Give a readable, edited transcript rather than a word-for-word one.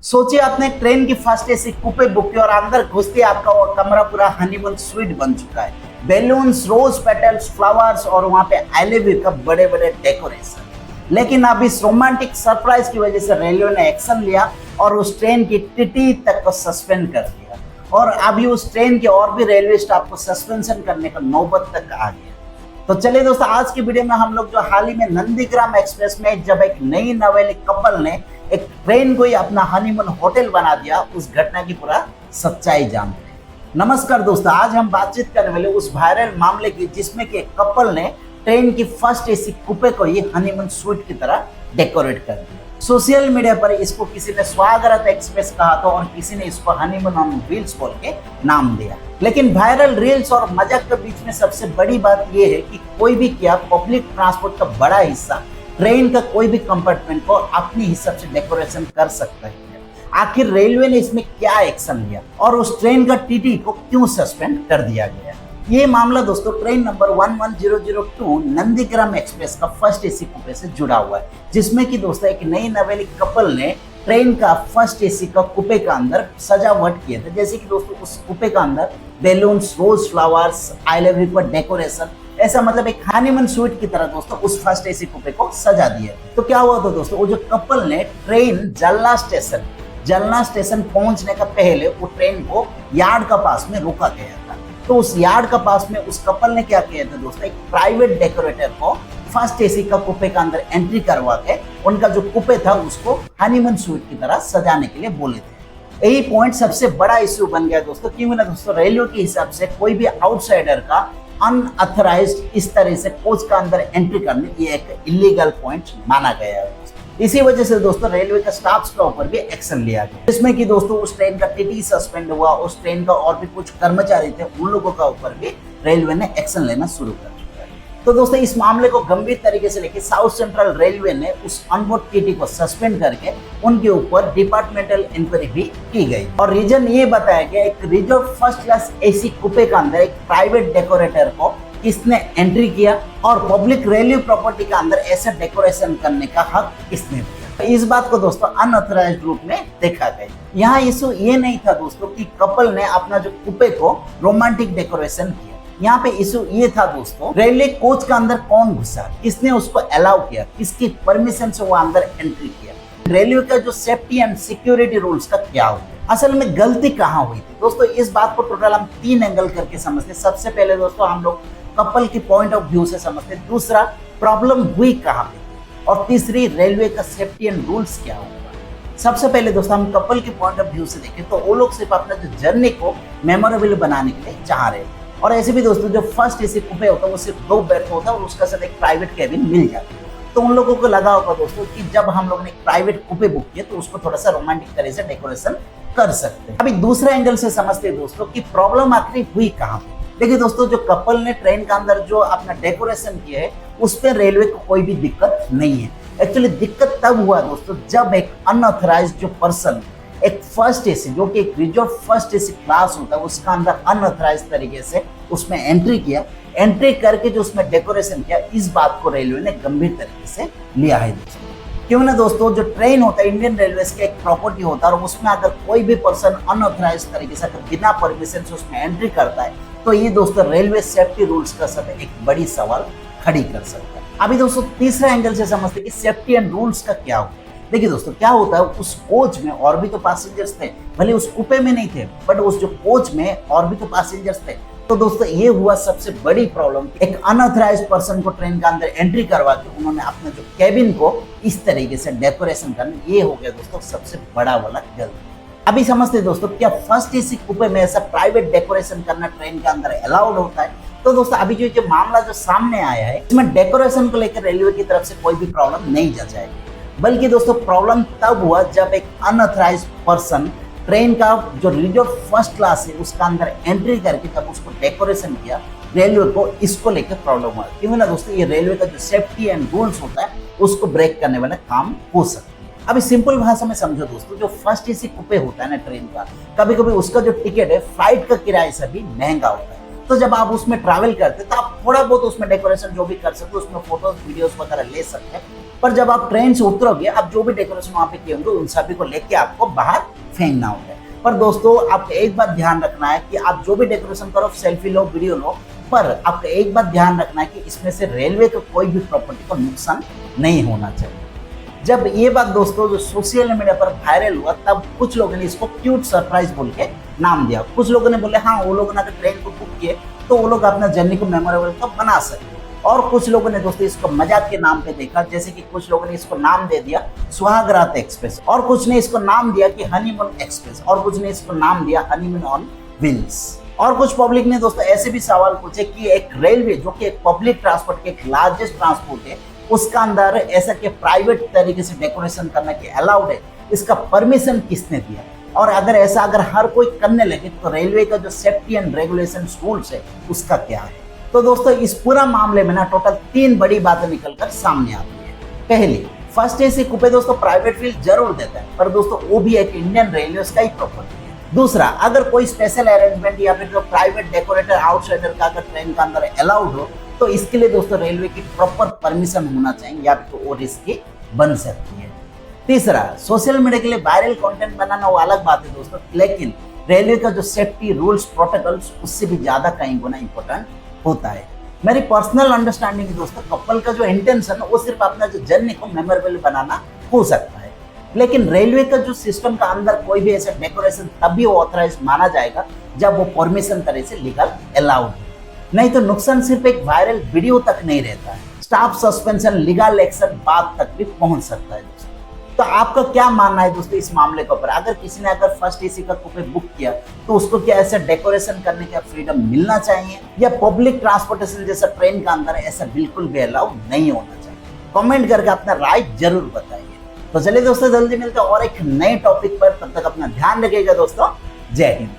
सोचिए आपने ट्रेन की फर्स्ट एसी कूपे बुक की और अंदर घुसते आपका वो कमरा पूरा हनीमून स्वीट बन चुका है। बैलून्स, रोज पेटल्स, फ्लावर्स और वहां पे आई लव यू का बड़े बड़े डेकोरेशन। लेकिन अब इस रोमांटिक सरप्राइज की वजह से रेलवे ने एक्शन लिया और उस ट्रेन की टिटी तक को सस्पेंड कर दिया और अभी उस ट्रेन के और भी रेलवे स्टाफ को सस्पेंशन करने का नौबत तक आ गया। तो चलिए दोस्तों, आज की वीडियो में हम लोग जो हाल ही में नंदीग्राम एक्सप्रेस में जब एक नई नवेली कपल ने एक ट्रेन को ही अपना हनीमून होटल बना दिया, उस घटना की पूरा सच्चाई जानते हैं। नमस्कार दोस्तों, आज हम बातचीत करने वाले उस वायरल मामले की जिसमें कि एक कपल ने ट्रेन की फर्स्ट एसी कूपे को ही हनीमून स्वीट की तरह डेकोरेट कर दिया। सोशल मीडिया पर इसको किसी ने स्वागत एक्सप्रेस कहा था और किसी ने इसको हनीमून ऑन व्हील्स बोल के नाम दिया। लेकिन वायरल रील्स और मजाक के बीच में सबसे बड़ी बात यह है कि कोई भी क्या पब्लिक ट्रांसपोर्ट का बड़ा हिस्सा ट्रेन का कोई भी कंपार्टमेंट को अपने हिसाब से डेकोरेशन कर सकता है। आखिर रेलवे ने इसमें क्या एक्शन लिया और उस ट्रेन का टीटी को क्यों सस्पेंड कर दिया गया? ये मामला दोस्तों ट्रेन नंबर 11002 नंदीग्राम एक्सप्रेस का फर्स्ट एसी कूपे से जुड़ा हुआ है, जिसमें कि दोस्तों एक नई नवेली कपल ने ट्रेन का फर्स्ट एसी का कूपे का अंदर सजावट किया था। जैसे कि दोस्तों उस कूपे का अंदर balloons, rose flowers, I love you पर डेकोरेशन, ऐसा मतलब एक हनीमून स्वीट की तरह दोस्तों उस फर्स्ट एसी कूपे को सजा दिया। तो क्या हुआ था दोस्तों, वो जो कपल ने ट्रेन जलना स्टेशन पहुंचने का पहले वो ट्रेन को यार्ड का पास में रोका गया था। तो उस यार्ड का पास में उस कपल ने क्या किया था दोस्तों, एक प्राइवेट डेकोरेटर को फर्स्ट एसी का कूपे का अंदर एंट्री करवा के उनका जो कूपे था उसको हनीमून स्वीट की तरह सजाने के लिए बोले थे। यही पॉइंट सबसे बड़ा इश्यू बन गया दोस्तों, क्योंकि ना दोस्तों रेलवे के हिसाब से कोई भी आउटसाइडर का अनऑथराइज्ड इस तरह से कोच का अंदर एंट्री करने ये एक इलीगल पॉइंट माना गया है। इसी वजह से दोस्तों रेलवे का स्टाफ के ऊपर भी एक्शन लिया गया, जिसमें कि दोस्तों उस ट्रेन का टीटी सस्पेंड हुआ। उस ट्रेन का और भी कुछ कर्मचारी थे, उन लोगों का ऊपर भी रेलवे ने एक्शन लेना शुरू कर दिया। तो दोस्तों इस मामले को गंभीर तरीके से लेकर साउथ सेंट्रल रेलवे ने उस अनबोर्ड टीटी को सस्पेंड करके उनके ऊपर डिपार्टमेंटल इंक्वायरी भी की गई और रीजन ये बताया गया एक रिजर्व फर्स्ट क्लास एसी कूपे के अंदर एक प्राइवेट डेकोरेटर को किसने एंट्री किया और पब्लिक रेलवे प्रॉपर्टी के अंदर ऐसा डेकोरेशन करने का हक किसने दिया। इस बात को दोस्तों अनऑथराइज्ड रूप में देखा गया। यहाँ इशू ये नहीं था दोस्तों कि कपल ने अपना जो कूपे को रोमांटिक डेकोरेशन किया। यहाँ पे इशू ये था दोस्तों, रेलवे कोच के अंदर कौन घुसा, किसने उसको अलाउ किया, किसकी परमिशन से वो अंदर एंट्री किया, रेलवे का जो सेफ्टी एंड सिक्योरिटी रूल्स का क्या हुआ, असल में गलती कहाँ हुई थी। दोस्तों इस बात को टोटल हम 3 एंगल करके समझते। सबसे पहले दोस्तों हम लोग कपल की पॉइंट ऑफ व्यू से समझते, दूसरा प्रॉब्लम हुई कहाँ पे, और तीसरी रेलवे का सेफ्टी एंड रूल्स क्या होगा। सबसे पहले दोस्तों हम कपल की पॉइंट ऑफ व्यू से देखें तो वो लोग सिर्फ अपना जो जर्नी को मेमोरेबल बनाने के लिए चाह रहे हैं। और ऐसे भी दोस्तों जो फर्स्ट एसी कूपे होता है वो सिर्फ 2 बेड होता है और उसका साथ एक प्राइवेट कैबिन मिल जाता है। तो उन लोगों को लगा होगा दोस्तों कि जब हम लोग ने प्राइवेट कूपे बुक किए तो उसको थोड़ा सा रोमांटिक तरह से डेकोरेशन कर सकते हैं। अभी दूसरा एंगल से समझते हैं दोस्तों कि प्रॉब्लम आखिर हुई कहाँ पे। देखिए दोस्तों, जो कपल ने ट्रेन के अंदर जो अपना डेकोरेशन किया है उस पर रेलवे को कोई भी दिक्कत नहीं है। एक्चुअली दिक्कत तब हुआ दोस्तों जब एक अनऑथराइज्ड जो पर्सन एक फर्स्ट एसी जो कि एक रिजर्व फर्स्ट एसी क्लास होता है उसका अंदर अनऑथराइज्ड तरीके से उसमें एंट्री किया, एंट्री करके जो उसमें डेकोरेशन किया, इस बात को रेलवे ने गंभीर तरीके से लिया है दोस्तों। क्यों ना दोस्तों, जो ट्रेन होता है इंडियन रेलवे का एक प्रॉपर्टी होता है और उसमें अगर कोई भी पर्सन अनऑथराइज्ड तरीके से अगर बिना परमिशन से उसमें एंट्री करता है तो ये दोस्तों रेलवे सेफ्टी रूल्स का सब एक बड़ी सवाल खड़ी कर सकता है। अभी दोस्तों तीसरा एंगल से समझते कि सेफ्टी एंड रूल्स का क्या होता है। देखिए दोस्तों क्या होता है, उस कोच में और भी तो पैसेंजर्स थे, भले उस कूपे में नहीं थे बट उस जो कोच में और भी तो पैसेंजर्स थे। तो दोस्तों ये हुआ सबसे बड़ी प्रॉब्लम, एक अनऑथराइज्ड पर्सन को ट्रेन के अंदर एंट्री करवा के उन्होंने अपने जो कैबिन को इस तरीके से डेकोरेशन करना, ये हो गया दोस्तों सबसे बड़ा वाला गलती। अभी समझते दोस्तों क्या फर्स्ट एसी कूपे में ऐसा प्राइवेट डेकोरेशन करना ट्रेन के अंदर अलाउड होता है? तो दोस्तों अभी जो मामला जो सामने आया है इसमें डेकोरेशन को लेकर रेलवे की तरफ से कोई भी प्रॉब्लम नहीं जताई, बल्कि दोस्तों प्रॉब्लम तब हुआ जब एक अनऑथराइज्ड पर्सन ट्रेन का जो रिजर्व फर्स्ट क्लास है उसका अंदर एंट्री करके जब उसको डेकोरेशन किया, रेलवे को इसको लेकर प्रॉब्लम हुआ। क्योंकि ना दोस्तों ये रेलवे का जो सेफ्टी एंड रूल्स होता है उसको ब्रेक करने वाला काम हो सकता है। अभी सिंपल भाषा में समझो दोस्तों, जो फर्स्ट एसी कूपे होता है ना ट्रेन का, कभी कभी उसका जो टिकट है फ्लाइट का किराया से भी महंगा होता है। तो जब आप उसमें ट्रैवल करते तो आप थोड़ा बहुत उसमें डेकोरेशन जो भी कर सकते हो, उसमें फोटोज वीडियोस वगैरह ले सकते हैं। पर जब आप ट्रेन से उतरोगे, आप जो भी डेकोरेशन वहां पे किए होंगे उन सभी को लेके आपको बाहर फेंकना होगा। पर दोस्तों आपको एक बात ध्यान रखना है कि आप जो भी डेकोरेशन करो, सेल्फी लो, वीडियो लो, पर आपको एक बात ध्यान रखना है कि इसमें से रेलवे को कोई भी प्रॉपर्टी को नुकसान नहीं होना चाहिए। जब ये बात दोस्तों जो सोशल मीडिया पर वायरल हुआ, तब कुछ लोगों ने इसको क्यूट सरप्राइज बोल के नाम दिया। कुछ लोगों ने बोले हाँ, वो लोग अगर ट्रेन को बुक किए तो वो लोग अपना जर्नी को मेमोरेबल तो बना सकते। और कुछ लोगों ने दोस्तों इसको मजाक के नाम पे देखा, जैसे कि कुछ लोगों ने इसको नाम दे दिया सुहागरात एक्सप्रेस, और कुछ ने इसको नाम दिया कि हनीमून एक्सप्रेस, और कुछ ने इसको नाम दिया हनीमून ऑन व्हील्स। और कुछ पब्लिक ने दोस्तों ऐसे भी सवाल पूछे कि एक रेलवे जो कि एक पब्लिक ट्रांसपोर्ट के एक लार्जेस्ट ट्रांसपोर्ट है, उसका अंदर ऐसा के प्राइवेट तरीके से डेकोरेशन करना के अलाउड है, इसका परमिशन किसने दिया? और अगर हर कोई करने लगे तो रेलवे का जो सेफ्टी एंड रेगुलेशन रूल्स है उसका क्या है? तो दोस्तों इस पूरा मामले में ना टोटल 3 बड़ी बातें निकलकर सामने आती है। पहली, फर्स्ट एसी कूपे दोस्तों प्राइवेट फील जरूर देता है, पर दोस्तों वो भी एक इंडियन रेलवे का ही प्रॉपर्टी है। दूसरा, अगर कोई स्पेशल अरेंजमेंट या फिर जो प्राइवेट डेकोरेटर आउटसाइडर का अगर ट्रेन का अंदर अलाउड हो, तो इसके लिए दोस्तों रेलवे की प्रॉपर परमिशन होना चाहिए, या फिर तो वो रिस्की बन सकती है। तीसरा, सोशल मीडिया के लिए वायरल कंटेंट बनाना वो अलग बात है दोस्तों, लेकिन रेलवे का जो सेफ्टी रूल्स प्रोटोकॉल्स उससे भी ज्यादा कहीं गुना इंपॉर्टेंट होता है। मेरी पर्सनल अंडरस्टैंडिंग दोस्तों, कपल का जो इंटेंशन है वो सिर्फ अपना जो जर्नी को मेमोरेबल बनाना हो सकता है, लेकिन रेलवे का जो सिस्टम का अंदर कोई भी ऐसा डेकोरेशन तभी वो ऑथराइज माना जाएगा जब वो परमिशन तरह से लीगल अलाउड है। नहीं तो नुकसान सिर्फ एक वायरल वीडियो तक नहीं रहता है, स्टाफ सस्पेंशन, लीगल एक्शन बात तक भी पहुंच सकता है दोस्तों। तो आपका क्या मानना है दोस्तों इस मामले के ऊपर? अगर किसी ने अगर फर्स्ट एसी का कूपे बुक किया तो उसको क्या ऐसा डेकोरेशन करने का फ्रीडम मिलना चाहिए, या पब्लिक ट्रांसपोर्टेशन जैसा ट्रेन का अंदर ऐसा बिल्कुल भी अलाउ नहीं होना चाहिए? कमेंट करके अपना राय जरूर बताइए। तो चलिए दोस्तों, जल्दी मिलते हैं और एक नए टॉपिक पर, तब तक अपना ध्यान रखिएगा दोस्तों। जय हिंद।